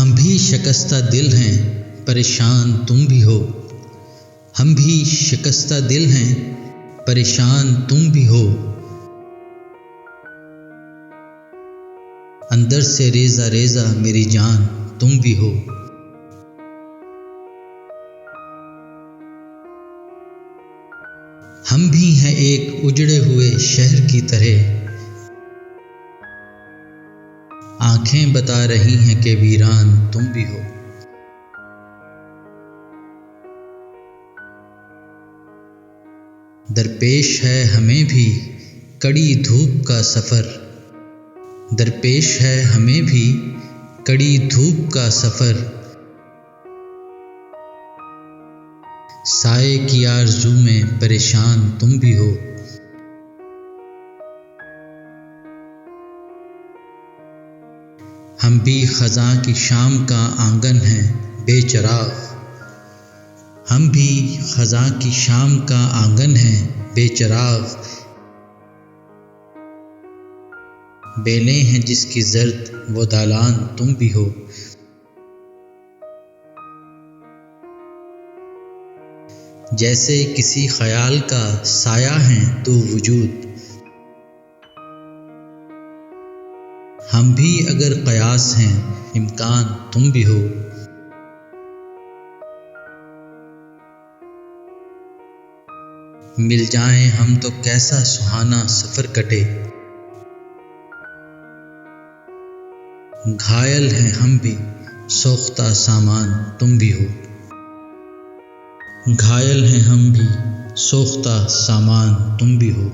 हम भी शिकस्ता दिल हैं, परेशान तुम भी हो। हम भी शिकस्ता दिल हैं, परेशान तुम भी हो। अंदर से रेज़ा रेज़ा मेरी जान तुम भी हो। हम भी हैं एक उजड़े हुए शहर की तरह, आंखें बता रही हैं कि वीरान तुम भी हो। दरपेश है हमें भी कड़ी धूप का सफ़र, दरपेश है हमें भी कड़ी धूप का सफ़र। साए की आरज़ू में परेशान तुम भी हो। हम भी ख़ज़ां की शाम का आंगन हैं बेचराग, हम भी ख़ज़ां की शाम का आंगन हैं बेचराग। बेलें हैं जिसकी ज़र्द वो दालान तुम भी हो। जैसे किसी ख़याल का साया है तो वजूद, हम भी अगर क़यास हैं इम्कान तुम भी हो। मिल जाएं हम तो कैसा सुहाना सफ़र कटे, घायल हैं हम भी सोख्ता सामान तुम भी हो। घायल हैं हम भी सोख्ता सामान तुम भी हो।